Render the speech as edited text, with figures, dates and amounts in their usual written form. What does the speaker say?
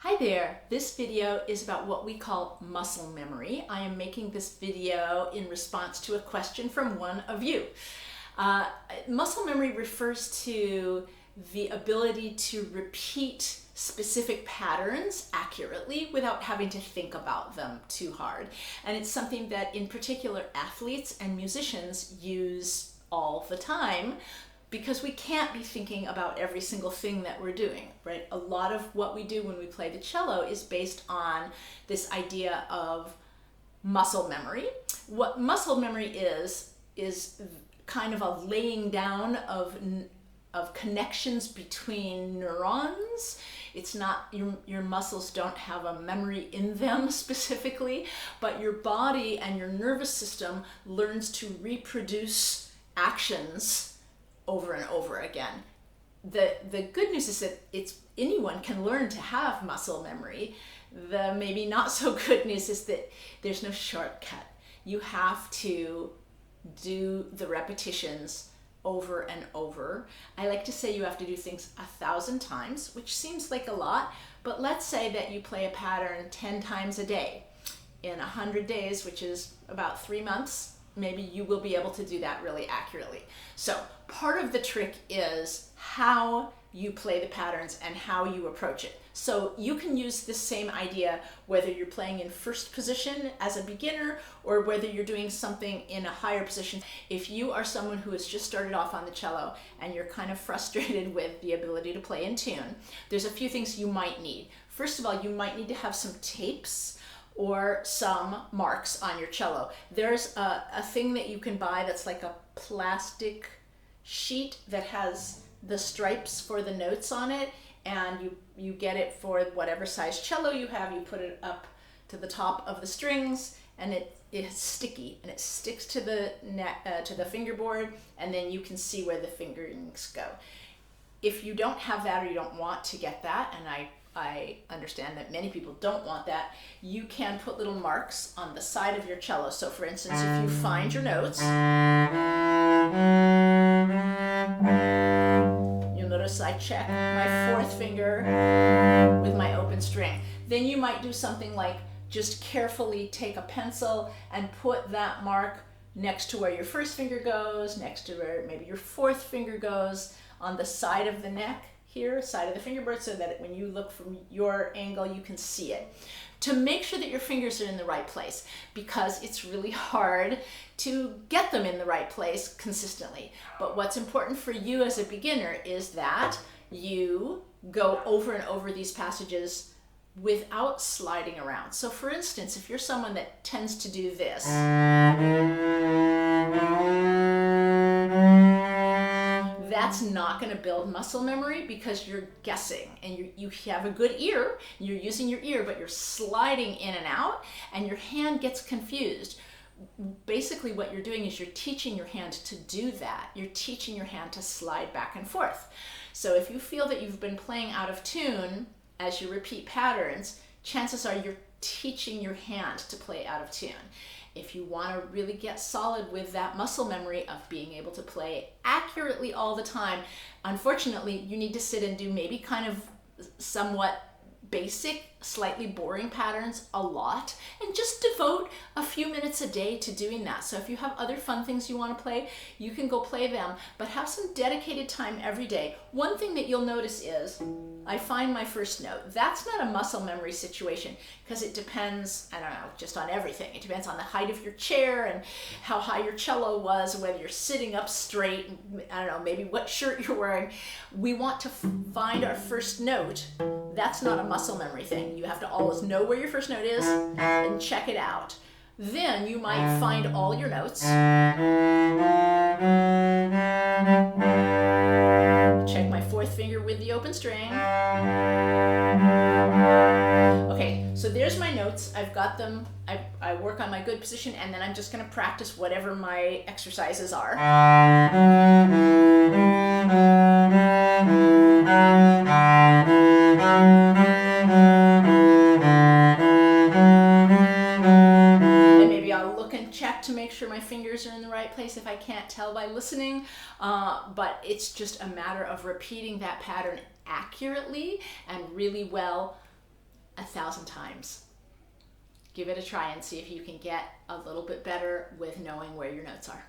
Hi there, this video is about what we call muscle memory. I am making this video in response to a question from one of you. Muscle memory refers to the ability to repeat specific patterns accurately without having to think about them too hard. And it's something that in particular athletes and musicians use all the time, because we can't be thinking about every single thing that we're doing, right? A lot of what we do when we play the cello is based on this idea of muscle memory. What muscle memory is kind of a laying down of connections between neurons. It's not, your muscles don't have a memory in them specifically, but your body and your nervous system learns to reproduce actions over and over again. The good news is that anyone can learn to have muscle memory. The maybe not so good news is that there's no shortcut. You have to do the repetitions over and over. I like to say you have to do things 1,000 times, which seems like a lot, but let's say that you play a pattern 10 times a day. In 100 days, which is about 3 months, maybe you will be able to do that really accurately. So part of the trick is how you play the patterns and how you approach it. So you can use this same idea whether you're playing in first position as a beginner or whether you're doing something in a higher position. If you are someone who has just started off on the cello and you're kind of frustrated with the ability to play in tune, there's a few things you might need. First of all, you might need to have some tapes or some marks on your cello. There's a thing that you can buy that's like a plastic sheet that has the stripes for the notes on it, and you get it for whatever size cello you have. You put it up to the top of the strings, and it is sticky, and it sticks to the to the fingerboard, and then you can see where the fingerings go. If you don't have that or you don't want to get that, and I understand that many people don't want that, you can put little marks on the side of your cello. So for instance, if you find your notes, you'll notice I check my fourth finger with my open string. Then you might do something like just carefully take a pencil and put that mark next to where your first finger goes, next to where maybe your fourth finger goes, on the side of the neck here, side of the fingerboard, so that when you look from your angle, you can see it. To make sure that your fingers are in the right place, because it's really hard to get them in the right place consistently. But what's important for you as a beginner is that you go over and over these passages without sliding around. So for instance, if you're someone that tends to do this, that's not going to build muscle memory because you're guessing, and you have a good ear, you're using your ear, but you're sliding in and out and your hand gets confused. Basically what you're doing is you're teaching your hand to do that. You're teaching your hand to slide back and forth. So if you feel that you've been playing out of tune as you repeat patterns, chances are you're teaching your hand to play out of tune. If you want to really get solid with that muscle memory of being able to play accurately all the time, unfortunately, you need to sit and do maybe kind of somewhat basic, slightly boring patterns a lot, and just devote a few minutes a day to doing that. So if you have other fun things you want to play, you can go play them, but have some dedicated time every day. One thing that you'll notice is I find my first note. That's not a muscle memory situation, because it depends, I don't know, just on everything. It depends on the height of your chair and how high your cello was, whether you're sitting up straight, and I don't know, maybe what shirt you're wearing. We want to find our first note. That's not a muscle memory thing. You have to always know where your first note is and check it out. Then you might find all your notes. Check my fourth finger with the open string. Okay, so there's my notes. I've got them. I work on my good position, and then I'm just going to practice whatever my exercises are. To make sure my fingers are in the right place if I can't tell by listening, but it's just a matter of repeating that pattern accurately and really well 1,000 times. Give it a try and see if you can get a little bit better with knowing where your notes are.